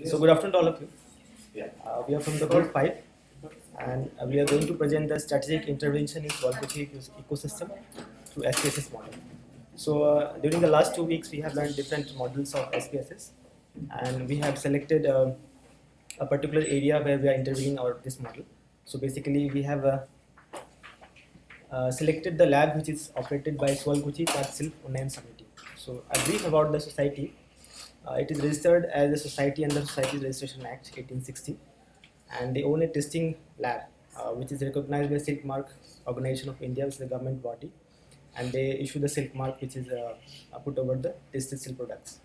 So good afternoon to all of you. We are from the Group 5 and we are going to present the strategic intervention in Swalkuchi ecosystem through SPSS model. So during the last 2 weeks we have learned different models of SPSS and we have selected a particular area where we are intervening our this model. So basically we have selected the lab which is operated by Swalkuchi Tatsil Unnayam Samiti. So a brief about the society. It is registered as a society under Society Registration Act 1860 and they own a testing lab which is recognized by Silk Mark Organization of India, which is a government body, and they issue the Silk Mark which is put over the tested silk products.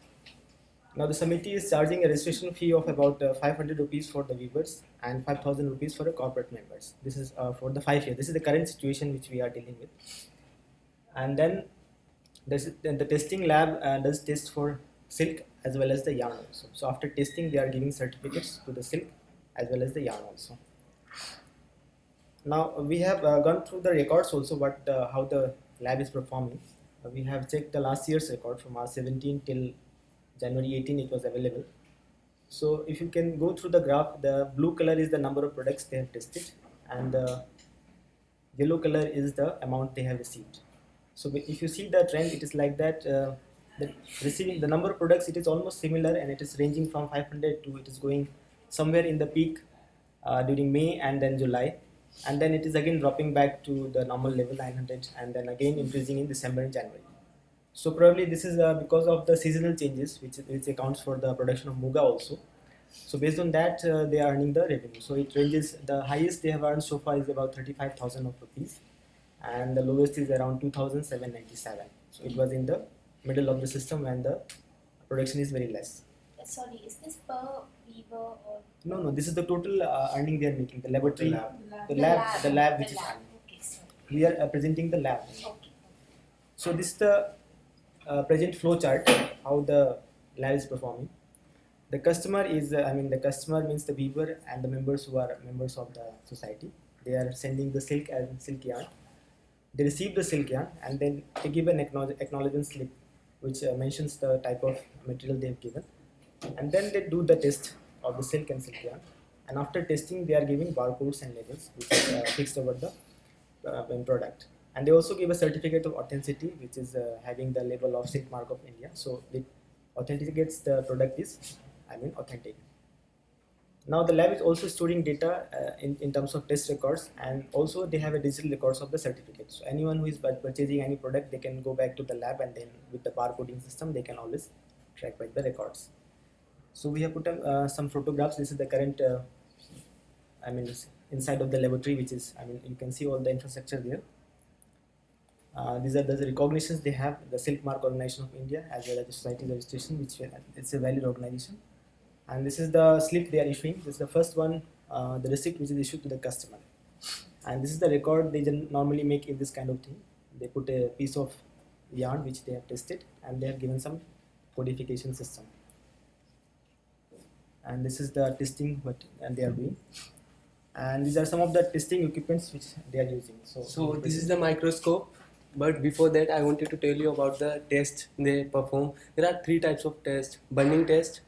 Now the committee is charging a registration fee of about 500 rupees for the weavers and 5,000 rupees for the corporate members. This is for the 5 years. This is the current situation which we are dealing with. And then the testing lab does test for silk as well as the yarn also. So after testing, they are giving certificates to the silk as well as the yarn also. Now we have gone through the records also, what how the lab is performing. We have checked the last year's record from March 17 till January 18. It was available. So if you can go through the graph, the blue color is the number of products they have tested, and the yellow color is the amount they have received. So if you see the trend, it is like that. The receiving the number of products, it is almost similar, and it is ranging from 500 to it is going somewhere in the peak during May and then July, and then it is again dropping back to the normal level 900, and then again increasing in December and January. So probably this is because of the seasonal changes, which accounts for the production of muga also. So based on that, they are earning the revenue. So it ranges. The highest they have earned so far is about 35,000 of rupees, and the lowest is around 2,797. So it was in the middle of the system when the production is very less. Sorry, is this per weaver or No, this is the total earning they are making. The laboratory, the lab which is lab. earning. Okay, sorry. We are presenting the lab. Okay. So this is the present flow chart, how the lab is performing. The customer is, the customer means the weaver and the members who are members of the society. They are sending the silk and silk yarn. They receive the silk yarn and then they give an acknowledgement slip which mentions the type of material they have given. And then they do the test of the silk and silk yarn. And after testing, they are giving barcodes and labels which is fixed over the product. And they also give a certificate of authenticity which is having the label of Silk Mark of India. So it authenticates the product is authentic. Now the lab is also storing data in terms of test records, and also they have a digital records of the certificate. So anyone who is purchasing any product, they can go back to the lab and then with the barcoding system, they can always track back the records. So we have put some photographs. This is the current, inside of the laboratory, which is, you can see all the infrastructure there. These are the recognitions they have, the Silk Mark Organization of India as well as the Society Registration, which it's a valid organization. And this is the slip they are issuing. This is the first one, the receipt which is issued to the customer. And this is the record they normally make in this kind of thing. They put a piece of yarn which they have tested and they have given some codification system. And this is the testing and they are doing. And these are some of the testing equipments which they are using. So this is the microscope, but before that I wanted to tell you about the test they perform. There are 3 types of tests: burning test,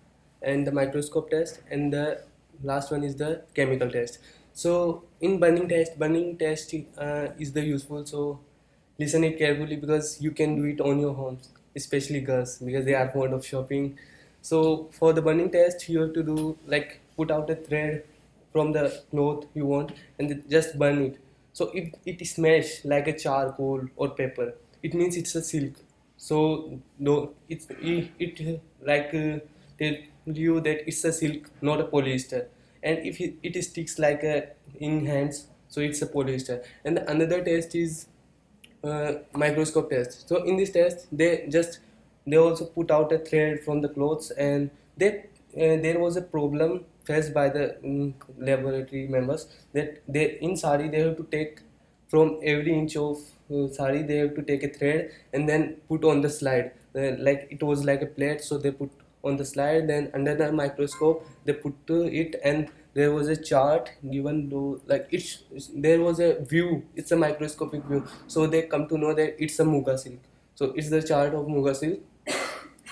and the microscope test, and the last one is the chemical test. So in burning test is the useful. So listen it carefully because you can do it on your homes, especially girls because they are fond of shopping. So for the burning test, you have to do like put out a thread from the cloth you want and then just burn it. So if it smash like a charcoal or paper, it means it's a silk. So no, it like tell you that it's a silk, not a polyester. And if it sticks like a in hands, so it's a polyester. And the another test is microscope test. So in this test, they also put out a thread from the clothes, and there was a problem faced by the laboratory members that they in sari they have to take from every inch of sari they have to take a thread and then put on the slide, like it was like a plate, so they put on the slide, then under the microscope they put it, and there was a chart given to like there was a view, it's a microscopic view, so they come to know that it's a muga silk. So it's the chart of muga silk,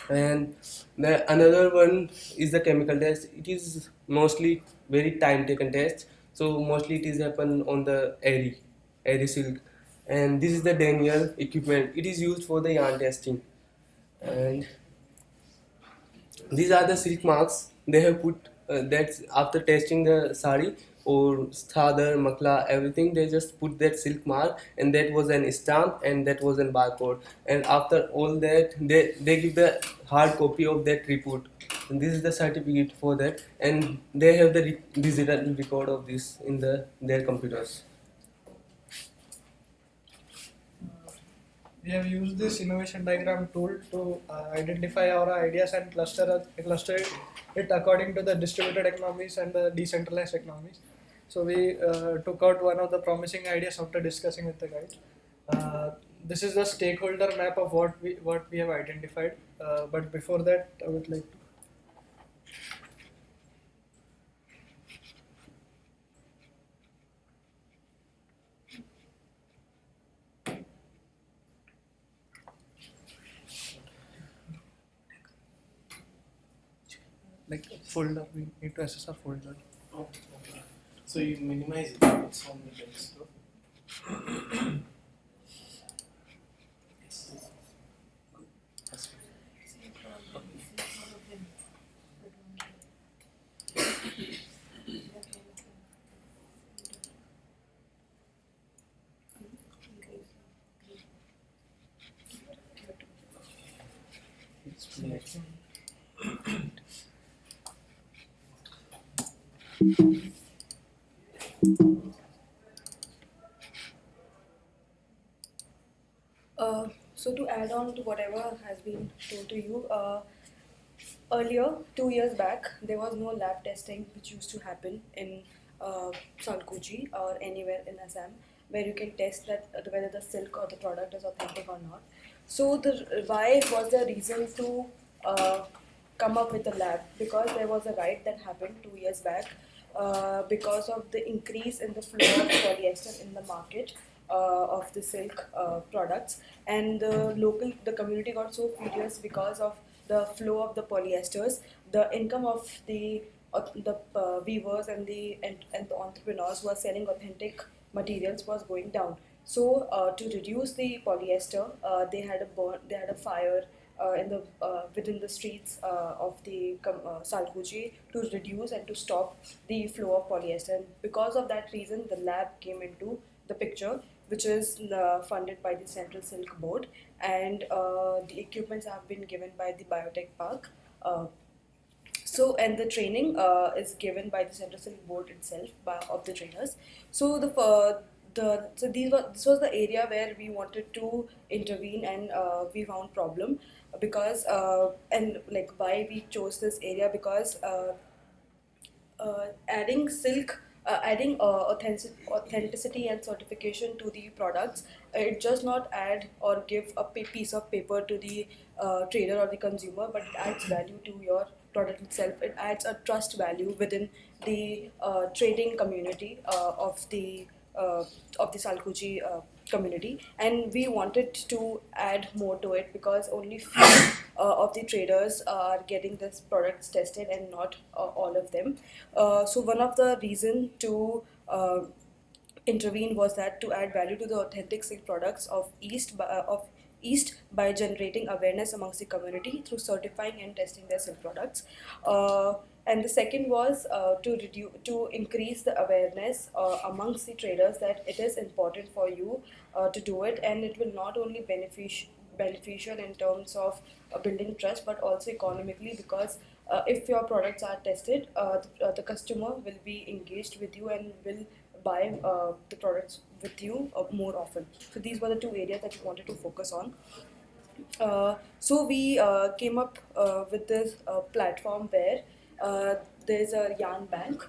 And the another one is the chemical test. It is mostly very time taken test. So mostly it is happen on the airy silk. And this is the Daniel equipment. It is used for the yarn testing. And these are the silk marks they have put. That's after testing the sari or sadar, makla, everything. They just put that silk mark, and that was an stamp, and that was an barcode. And after all that, they give the hard copy of that report. And this is the certificate for that, and they have the digital record of this in their computers. We have used this innovation diagram tool to identify our ideas and cluster it according to the distributed economies and the decentralized economies. So we took out one of the promising ideas after discussing with the guide. This is the stakeholder map of what we have identified. But before that, I would like to. Like folder, we need to access our folder. Oh, okay. So you minimize it. It's on the desktop. So to add on to whatever has been told to you, earlier 2 years back there was no lab testing which used to happen in Salkuji or anywhere in Assam where you can test that whether the silk or the product is authentic or not. So why was the reason to come up with a lab? Because there was a riot that happened 2 years back because of the increase in the flow of polyester in the market of the silk products, and the community got so furious because of the flow of the polyesters. The income of the weavers and the entrepreneurs who are selling authentic materials was going down. So to reduce the polyester, they had a fire in the within the streets of the Salkuji to reduce and to stop the flow of polyester. And because of that reason, the lab came into the picture, which is funded by the Central Silk Board, and the equipments have been given by the Biotech Park. And the training is given by the Central Silk Board itself of the trainers. So this was the area where we wanted to intervene, and we found problem because and like why we chose this area, because adding silk, adding authenticity and certification to the products, it does not add or give a piece of paper to the trader or the consumer, but it adds value to your product itself. It adds a trust value within the trading community of the Salkuji community, and we wanted to add more to it because only few of the traders are getting this products tested and not all of them. So one of the reason to intervene was that to add value to the authentic silk products of East by generating awareness amongst the community through certifying and testing their silk products. And the second was to increase the awareness amongst the traders that it is important for you to do it, and it will not only beneficial in terms of building trust, but also economically, because if your products are tested, the customer will be engaged with you and will buy the products with you more often. So these were the two areas that we wanted to focus on. So we came up with this platform where there's a yarn bank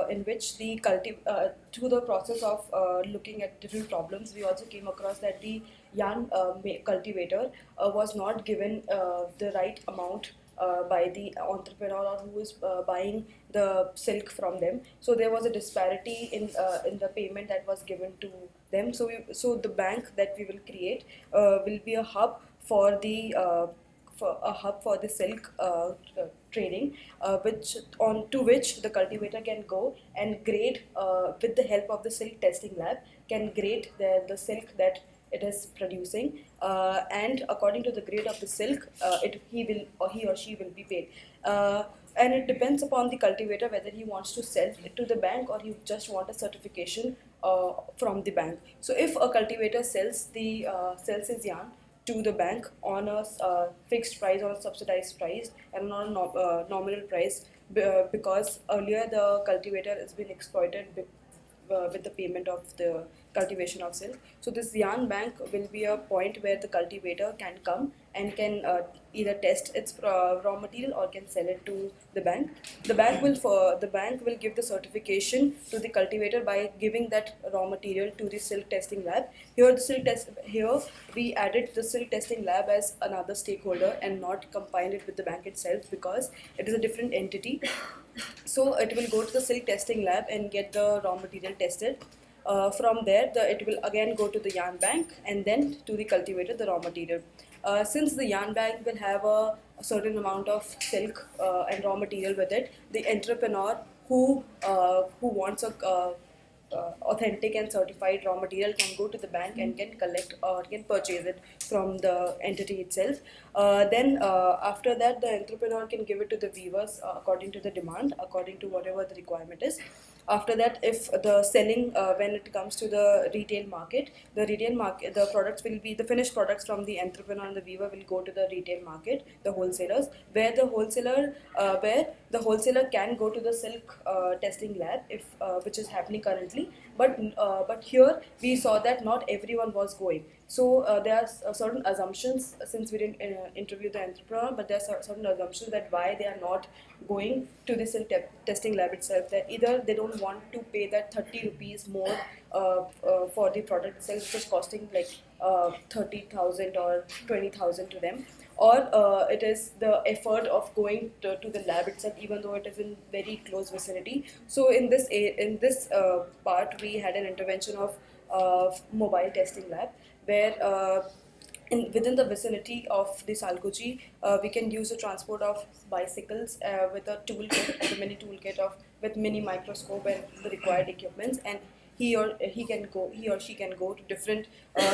in which through the process of looking at different problems, we also came across that the yarn cultivator was not given the right amount by the entrepreneur or who is buying the silk from them. So there was a disparity in the payment that was given to them. So the bank that we will create will be a hub a hub for the silk trading, which the cultivator can go and grade with the help of the silk testing lab, can grade the silk that it is producing, and according to the grade of the silk, he or she will be paid. And it depends upon the cultivator whether he wants to sell it to the bank or he just want a certification from the bank. So if a cultivator sells his yarn to the bank on a fixed price or a subsidized price and not a nominal price, because earlier the cultivator has been exploited with the payment of the cultivation of silk. So this yarn bank will be a point where the cultivator can come and can either test its raw material or can sell it to the bank. The bank will give the certification to the cultivator by giving that raw material to the silk testing lab. Here we added the silk testing lab as another stakeholder and not combined it with the bank itself, because it is a different entity. So it will go to the silk testing lab and get the raw material tested. From there, it will again go to the yarn bank and then to the cultivator, the raw material. Since the yarn bank will have a certain amount of silk and raw material with it, the entrepreneur who wants a authentic and certified raw material can go to the bank and can collect or can purchase it from the entity itself. Then after that, the entrepreneur can give it to the weavers according to the demand, according to whatever the requirement is. After that, if the selling, when it comes to the retail market, the products will be the finished products from the entrepreneur and the weaver will go to the retail market, the wholesalers, where the wholesaler can go to the silk testing lab, which is happening currently. But here we saw that not everyone was going. So there are certain assumptions, since we didn't interview the entrepreneur, but there are certain assumptions that why they are not going to the silk testing lab itself. That either they don't want to pay that 30 rupees more for the product itself, which is costing like 30,000 or 20,000 to them, or it is the effort of going to the lab itself, even though it is in very close vicinity. So in this part, we had an intervention of mobile testing lab, where within the vicinity of the Salkuchi, we can use the transport of bicycles with a toolkit, a mini toolkit with mini microscope and the required equipments, and he or she can go to different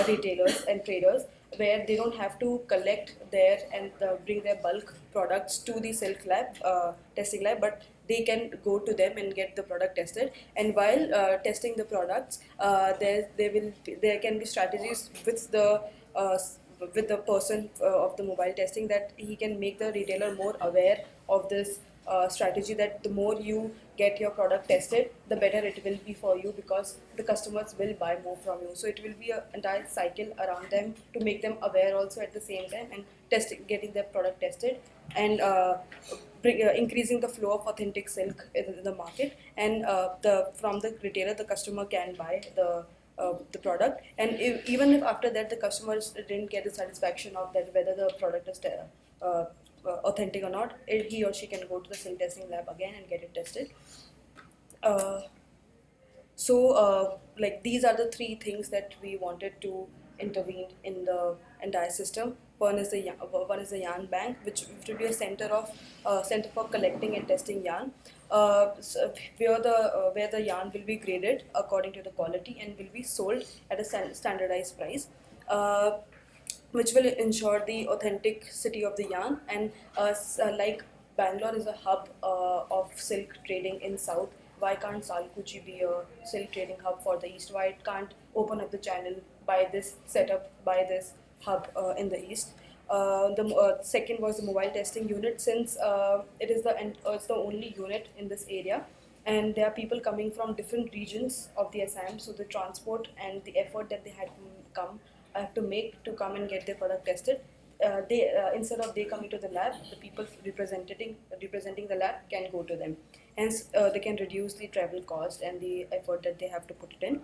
retailers and traders, where they don't have to collect there and bring their bulk products to the silk lab testing lab, but they can go to them and get the product tested. And while testing the products, there can be strategies with the person of the mobile testing, that he can make the retailer more aware of this strategy, that the more you get your product tested, the better it will be for you, because the customers will buy more from you. So it will be an entire cycle around them to make them aware also at the same time, and getting their product tested, and increasing the flow of authentic silk in the market. And from the retailer, the customer can buy the product, and even if after that the customers didn't get the satisfaction of that whether the product is authentic or not, he or she can go to the silk testing lab again and get it tested. Like these are the three things that we wanted to intervene in the entire system. One is the yarn bank, which will be a center for collecting and testing yarn, where the yarn will be graded according to the quality and will be sold at a standardized price, which will ensure the authenticity of the yarn. And like Bangalore is a hub of silk trading in South, why can't Salkuchi be a silk trading hub for the East? Why it can't open up the channel by this setup, by this hub in the East? The second was the mobile testing unit, since it's the only unit in this area, and there are people coming from different regions of the Assam, so the transport and the effort that they have to make to come and get their product tested, instead of they coming to the lab, the people representing the lab can go to them. Hence, they can reduce the travel cost and the effort that they have to put it in.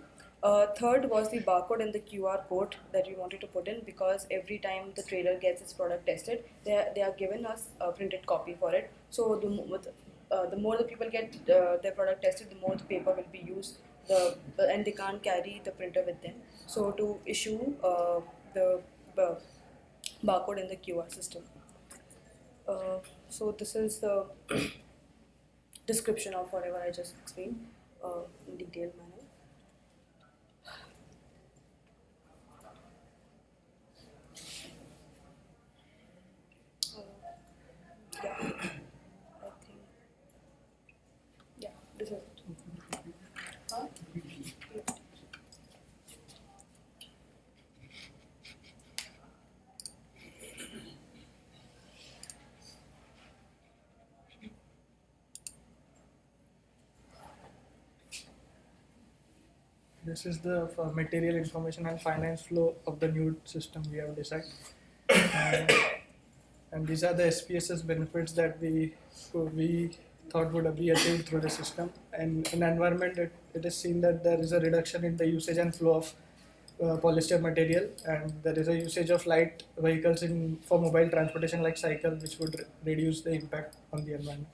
Third was the barcode and the QR code that we wanted to put in, because every time the trader gets his product tested, they are given us a printed copy for it. So the more the people get their product tested, the more the paper will be used, and they can't carry the printer with them. So to issue the barcode in the QR system. So this is the description of whatever I just explained in detailed manner. Yeah, I think. Yeah, this is it. Huh? This is the material information and finance flow of the new system we have decided. And these are the SPSS benefits that we thought would be achieved through the system. And in environment, it is seen that there is a reduction in the usage and flow of polyester material, and there is a usage of light vehicles for mobile transportation like cycle, which would reduce the impact on the environment.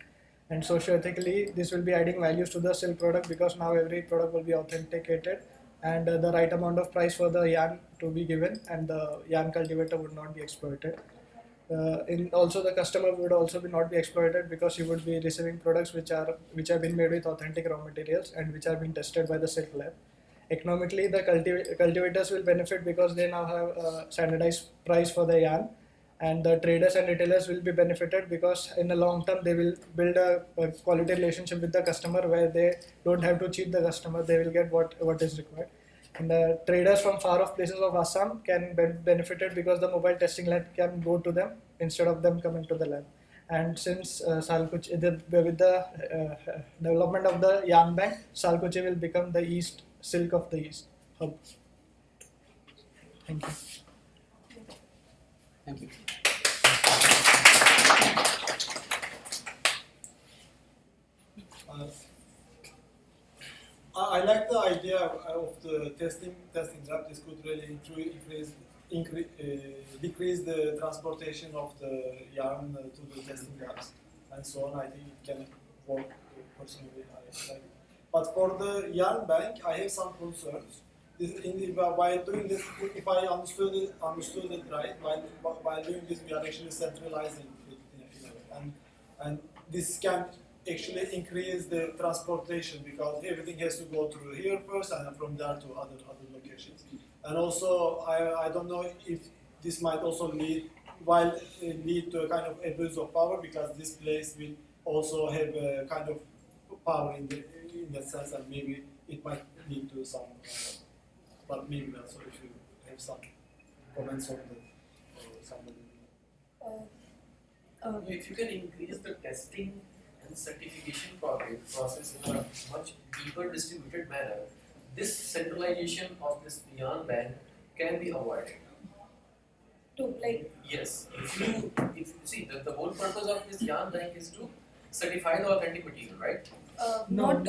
And socio-ethically, this will be adding values to the silk product, because now every product will be authenticated, and the right amount of price for the yarn to be given, and the yarn cultivator would not be exploited. In also the customer would also not be exploited, because he would be receiving products which have been made with authentic raw materials and which have been tested by the silk lab. Economically, the cultivators will benefit because they now have a standardized price for the yarn, and the traders and retailers will be benefited because in the long term they will build a quality relationship with the customer, where they don't have to cheat the customer, they will get what is required. And the traders from far off places of Assam can benefited because the mobile testing lab can go to them instead of them coming to the lab. And since Salkuchi, with the development of the yarn bank, Salkuchi will become the East Silk of the East hub. Thank you. Thank you. I like the idea of the testing lab. This could really decrease the transportation of the yarn to the testing labs and so on. I think it can work personally. I like it. But for the yarn bank, I have some concerns. While doing this, if I understood it right, while doing this, we are actually centralizing it in a way, and this can actually increase the transportation, because everything has to go through here first and from there to other locations. And also, I don't know if this might also lead to a kind of abuse of power, because this place will also have a kind of power in that sense, and maybe it might lead to some, but maybe not. So if you have some comments on that, or somebody. If you can increase the testing and certification process in a much deeper distributed manner, this centralization of this yarn bank can be avoided. To like Yes, if you see the whole purpose of this yarn bank is to certify the authentic material, right? Not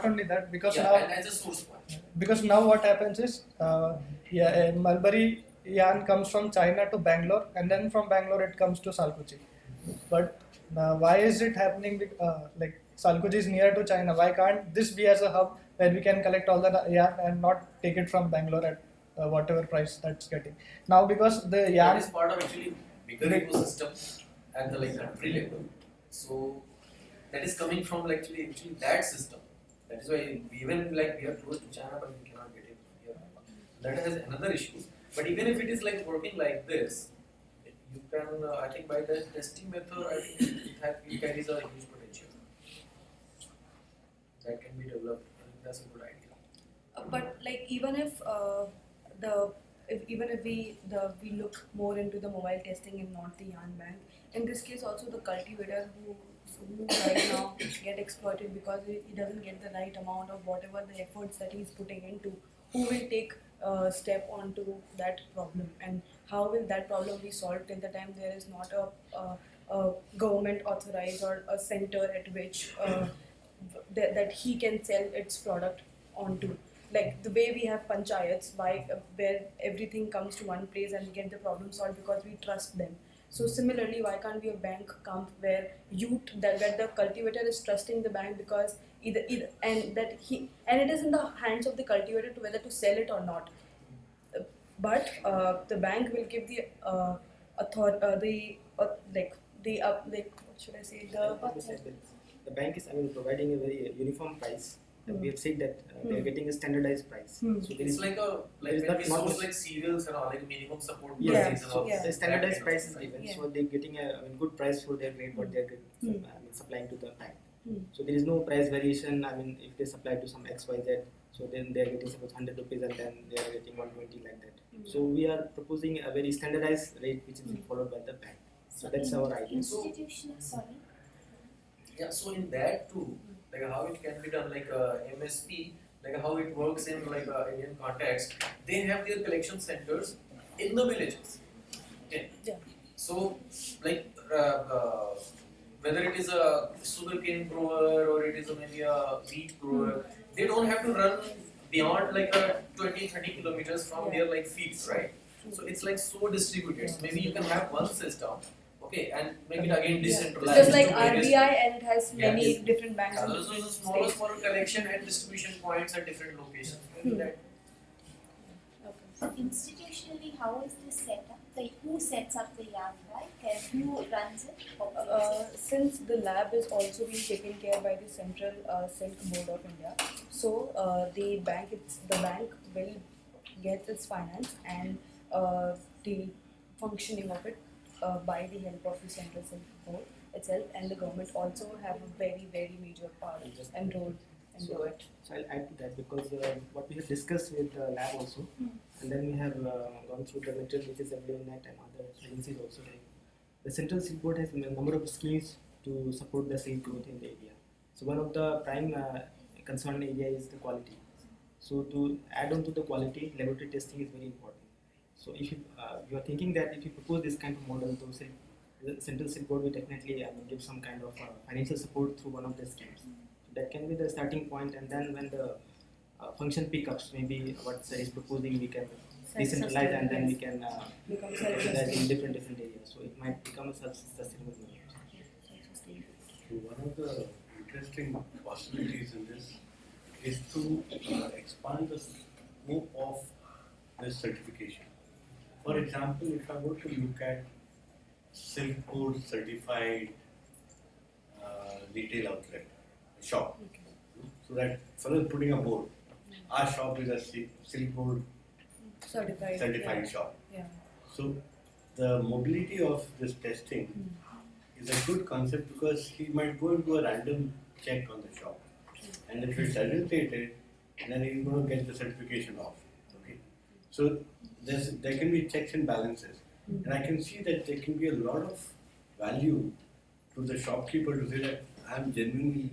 only that, because Yeah, now and as a source point. because now what happens is, Mulberry yarn comes from China to Bangalore, and then from Bangalore it comes to Salkuchi. But why is it happening? Like Salkuchi is near to China. Why can't this be as a hub where we can collect all the yarn and not take it from Bangalore at whatever price that's getting? Now because the yarn That is part of actually bigger ecosystem at the country level. So that is coming from actually that system. That is why even we are close to China, but we cannot get it here. That is another issue. But even if it is working like this, you can I think by the testing method, I think it carries a huge potential. That can be developed. I think that's a good idea. but like even if we look more into the mobile testing and not the yarn bank, in this case also the cultivator who right now get exploited because he doesn't get the right amount of whatever the efforts that he's putting into, who will take step onto that problem, and how will that problem be solved till the time there is not a government authorized or a center at which that he can sell its product onto. Like the way we have panchayats, where everything comes to one place and we get the problem solved because we trust them. So similarly, why can't be a bank come where where the cultivator is trusting the bank, because either and it is in the hands of the cultivator to whether to sell it or not. But the bank will give the the like what should I say, The bank is, I mean, providing a very uniform price. And we have said that they are Hmm. getting a standardized price. Hmm. So there It's is like a there is like when not we much- source like cereals and all, like minimum support yes, Yeah, prices and all. yeah. the that standardized kind of price is stuff. given. Yeah. So they're getting a, I mean, good price for their grade what they are getting, I mean, supplying to the bank. Hmm. So there is no price variation. I mean, if they supply to some XYZ, so then they are getting suppose 100 rupees and then they are getting 120 like that. So we are proposing a very standardized rate which is followed by the bank. So that's our idea. Institutional, sorry. Yeah, so in that too, like how it can be done, like MSP, like how it works in like Indian context, they have their collection centers in the villages. Okay. Yeah. So like whether it is a sugarcane grower or it is maybe a wheat grower, they don't have to run beyond like 20-30 kilometers from Yeah. their like fields, right? So it's like so distributed. So maybe you can have one system, okay, and make it again Yeah. decentralized. Just like to various- RBI, and it has Yeah, many yes. different banks Yeah, in those are the different smaller, states. smaller collection and distribution points at different locations. Maybe that Okay. So institutionally, how is this set up? Like who sets up the yarn bank and who runs it? Since the lab is also being taken care by the Central Silk Board of India, so the bank will get its finance and the functioning of it by the help of the Central Silk Board itself, and the government also have a very major part and role into it. So I'll add to that because what we have discussed with the lab also, and then we have gone through the material which is available net and other agencies also. Like the Central Silk Board has a number of schemes to support the silk growth in the area. So one of the prime concern area is the quality. So to add on to the quality, laboratory testing is very important. So if you are thinking that if you propose this kind of model, to say the Central Silk Board will definitely give some kind of financial support through one of the schemes. That can be the starting point, and then when the function pickups, maybe what Sir is proposing, we can decentralize and then we can Become utilize in different areas. So it might become a self-sustainable unit. So one of the interesting possibilities in this is to expand the scope of this certification. For example, if I were to look at Silk Board certified retail outlet shop, so that fellow putting a board, our shop is a Silk Board certified shop. Yeah. So the mobility of this testing is a good concept because he might go and do a random check on the shop, and if it's adulterated, then he's going to get the certification off. Okay, so there can be checks and balances, and I can see that there can be a lot of value to the shopkeeper to say that I'm genuinely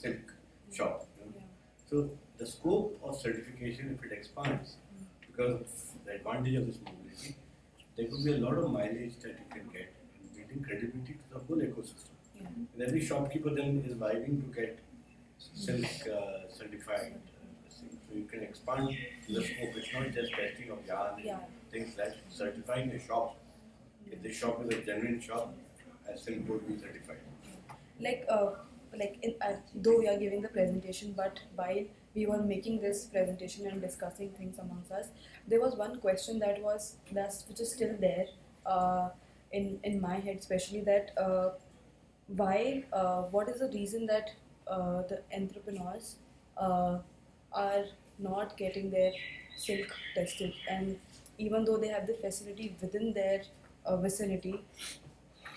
silk shop. You know? So the scope of certification, if it expands, because of the advantage of this mobility, there could be a lot of mileage that you can get in building credibility to the whole ecosystem. Yeah. And every shopkeeper then is vying to get silk certified. So you can expand the scope. It's not just testing of yarn Yeah. and things like certifying a shop. If the shop is a genuine shop, a silk would be certified. Though we are giving the presentation, but while we were making this presentation and discussing things amongst us, there was one question which is still there in my head, especially that what is the reason that the entrepreneurs are not getting their silk tested, and even though they have the facility within their vicinity,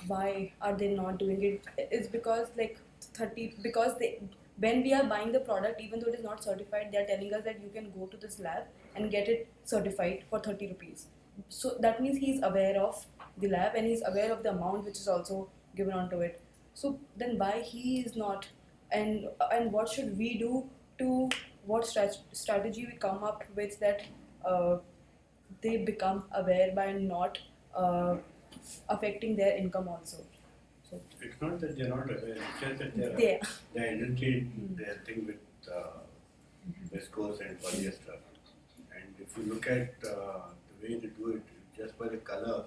why are they not doing it? It's because when we are buying the product, even though it is not certified, they are telling us that you can go to this lab and get it certified for 30 rupees. So that means he's aware of the lab and he's aware of the amount which is also given onto it. So then why he is not, and what should we do to, what strategy we come up with that they become aware by not affecting their income also. So It's not that they're not aware, it's just that they they're adulterating their thing with viscose and polyester. And if you look at the way they do it, just by the color,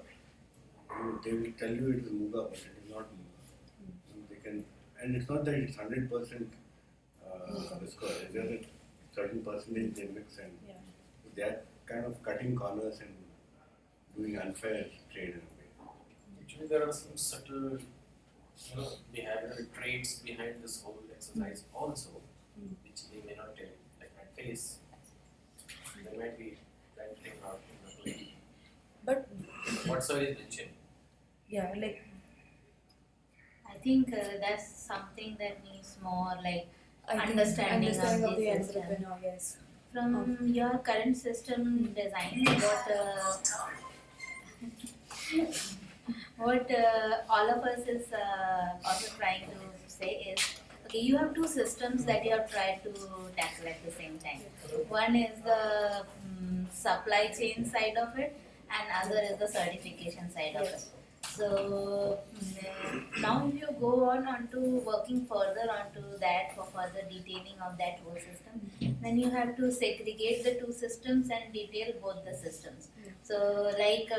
they will tell you it is muga, but it is not muga. They can, and it's not that it's 100% viscose, it's just that certain percentage they mix, and yeah. they're kind of cutting corners and doing unfair trade in a way. actually there are some subtle, behavioral traits behind this whole exercise also, which they may not tell you, like at face. There might be that thing not in the play. But Whatsoever is mentioned. yeah, like I think that's something that needs more like I think understanding of of the the system. entrepreneur, yes. From your current system design, what all of us is also trying to say is, okay, you have two systems that you have tried to tackle at the same time. One is the supply chain side of it, and other is the certification side of it. So now if you go on to working further onto that for further detailing of that whole system, then you have to segregate the two systems and detail both the systems. So like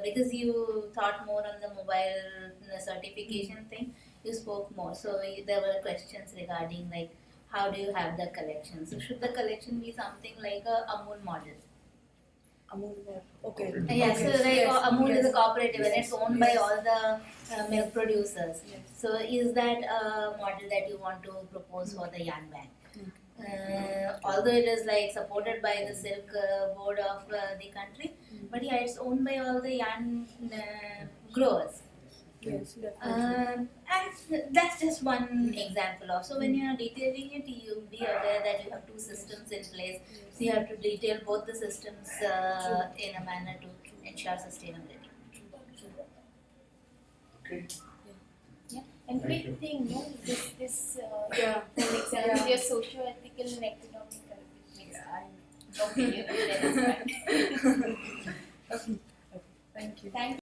because you thought more on the mobile certification thing, you spoke more. So there were questions regarding like how do you have the collection? So should the collection be something like a Amul model? Amul, okay. Yeah, so like Yes, Amul is a yes. cooperative and it's owned by Yes. all the milk producers. Yes. So is that a model that you want to propose for the yarn bank? Although it is like supported by the silk board of the country, but yeah, it's owned by all the yarn growers. Yes, definitely. And that's just one example of. So when you are detailing it, you be aware that you have two systems in place. So you have to detail both the systems in a manner to ensure sustainability. Okay. Yeah. And Thank big you. thing, no? This Yeah. for example, your socio-ethical and economical mix. I don't believe in that. Thank you. Thank you.